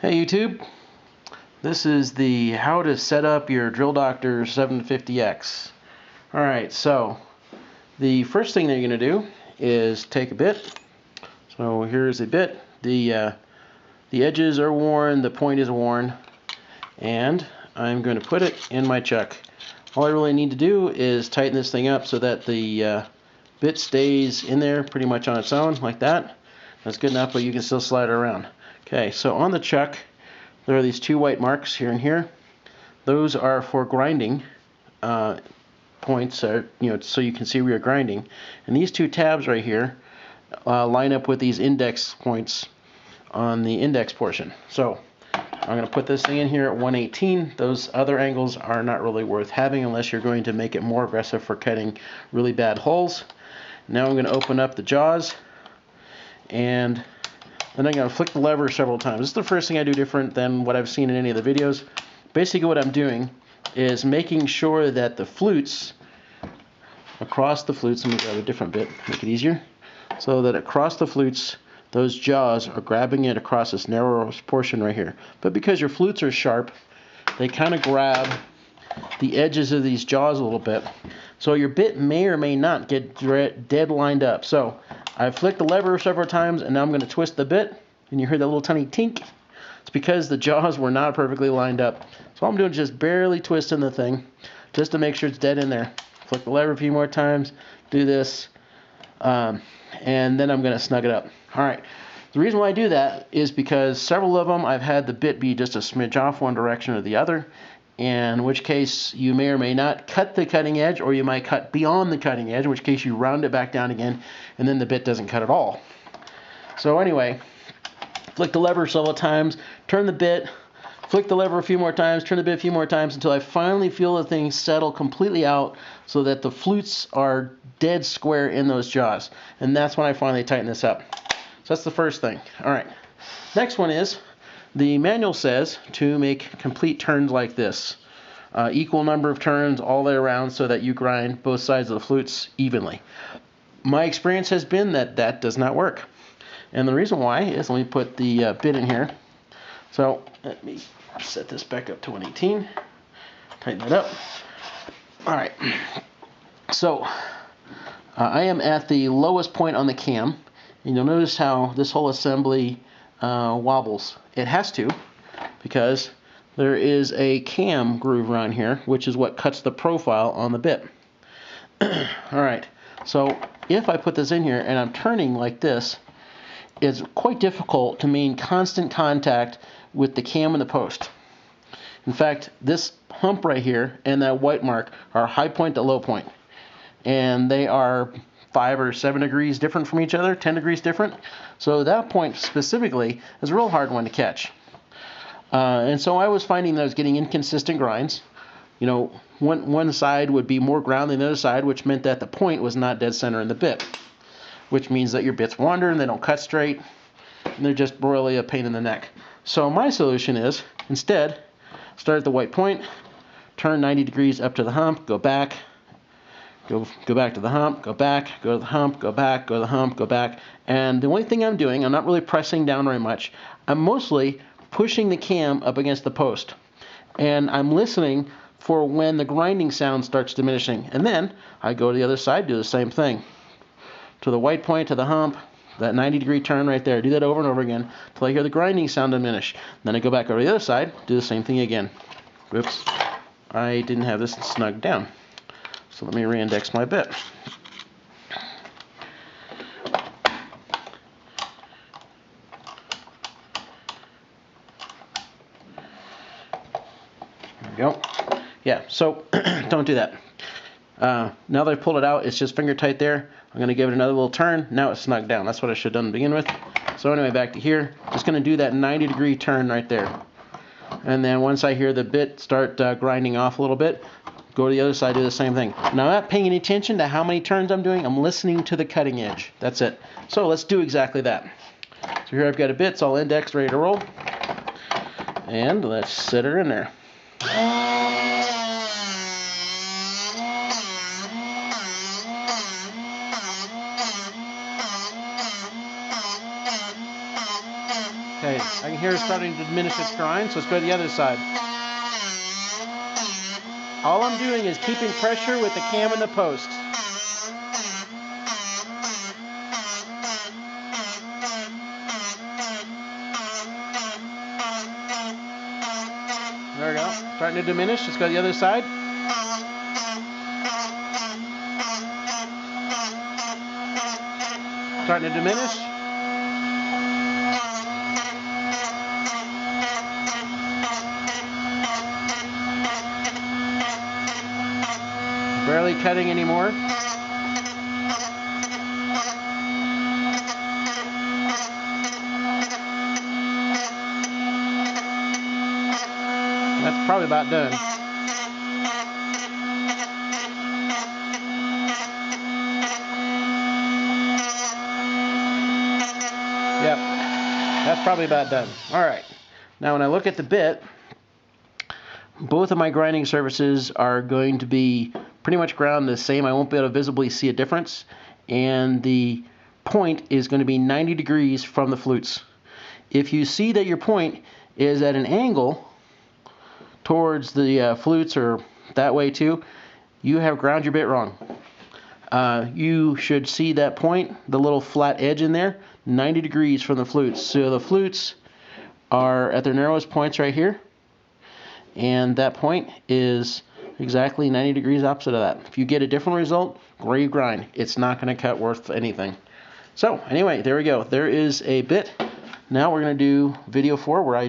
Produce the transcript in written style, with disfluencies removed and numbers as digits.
Hey YouTube, this is the how to set up your Drill Doctor 750X. Alright, so the first thing that you're going to do is take a bit. So here's a bit. The edges are worn, the point is worn, and I'm going to put it in my chuck. All I really need to do is tighten this thing up so that the bit stays in there pretty much on its own, like that. That's good enough, but you can still slide it around. Okay, so on the chuck, there are these two white marks here and here. Those are for grinding points, so you can see where you're grinding. And these two tabs right here line up with these index points on the index portion. So I'm going to put this thing in here at 118. Those other angles are not really worth having unless you're going to make it more aggressive for cutting really bad holes. Now I'm going to open up the jaws, and then I'm going to flick the lever several times. This is the first thing I do different than what I've seen in any of the videos. Basically what I'm doing is making sure that the flutes, across the flutes, let me grab a different bit, make it easier, so that across the flutes, those jaws are grabbing it across this narrow portion right here. But because your flutes are sharp, they kind of grab the edges of these jaws a little bit. So your bit may or may not get dead lined up. So I've flicked the lever several times, and now I'm going to twist the bit, and you hear that little tiny tink. It's because the jaws were not perfectly lined up. So all I'm doing is just barely twisting the thing, just to make sure it's dead in there. Flick the lever a few more times, do this, and then I'm going to snug it up. Alright, the reason why I do that is because several of them I've had the bit be just a smidge off one direction or the other, in which case you may or may not cut the cutting edge, or you might cut beyond the cutting edge, in which case you round it back down again, and then the bit doesn't cut at all. So anyway, flick the lever several times, turn the bit, flick the lever a few more times, turn the bit a few more times until I finally feel the thing settle completely out so that the flutes are dead square in those jaws. And that's when I finally tighten this up. So that's the first thing. Alright, next one is, the manual says to make complete turns like this. Equal number of turns all the way around so that you grind both sides of the flutes evenly. My experience has been that that does not work. And the reason why is, let me put the bit in here. So let me set this back up to 118. Tighten that up. Alright. So I am at the lowest point on the cam. And you'll notice how this whole assembly wobbles. It has to, because there is a cam groove around here, which is what cuts the profile on the bit. Alright, so if I put this in here and I'm turning like this, it's quite difficult to maintain constant contact with the cam and the post. In fact, this hump right here and that white mark are high point to low point. And they are 5 or 7 degrees different from each other, 10 degrees different. So that point specifically is a real hard one to catch. And so I was finding that I was getting inconsistent grinds. You know, one side would be more ground than the other side, which meant that the point was not dead center in the bit, which means that your bits wander and they don't cut straight, and they're just really a pain in the neck. So my solution is, instead, start at the white point, turn 90 degrees up to the hump, go back, go back to the hump, go back, go to the hump, go back, go to the hump, go back. And the only thing I'm doing, I'm not really pressing down very much. I'm mostly pushing the cam up against the post. And I'm listening for when the grinding sound starts diminishing. And then I go to the other side, do the same thing. To the white point, to the hump, that 90-degree turn right there. Do that over and over again until I hear the grinding sound diminish. Then I go back over to the other side, do the same thing again. Whoops, I didn't have this snugged down. So let me reindex my bit. There we go. Yeah, so don't do that. Now that I've pulled it out, it's just finger tight there. I'm going to give it another little turn. Now it's snugged down. That's what I should have done to begin with. So anyway, back to here. Just going to do that 90-degree turn right there. And then once I hear the bit start grinding off a little bit, go to the other side, do the same thing. Now I'm not paying any attention to how many turns I'm doing. I'm listening to the cutting edge. That's it. So let's do exactly that. So here I've got a bit. It's all indexed, ready to roll. And let's set her in there. Okay, I can hear it starting to diminish its grind, so let's go to the other side. All I'm doing is keeping pressure with the cam and the post. There we go. Starting to diminish. Let's go to the other side. Starting to diminish. Barely cutting anymore. That's probably about done. Yep, that's probably about done. Alright, now when I look at the bit, both of my grinding surfaces are going to be pretty much ground the same. I won't be able to visibly see a difference. And the point is going to be 90 degrees from the flutes. If you see that your point is at an angle towards the flutes or that way too, you have ground your bit wrong. You should see that point, the little flat edge in there, 90 degrees from the flutes. So the flutes are at their narrowest points right here, and that point is exactly 90 degrees opposite of that. If you get a different result, grave grind. It's not going to cut worth anything. So anyway, there we go. There is a bit. Now we're going to do video 4 where I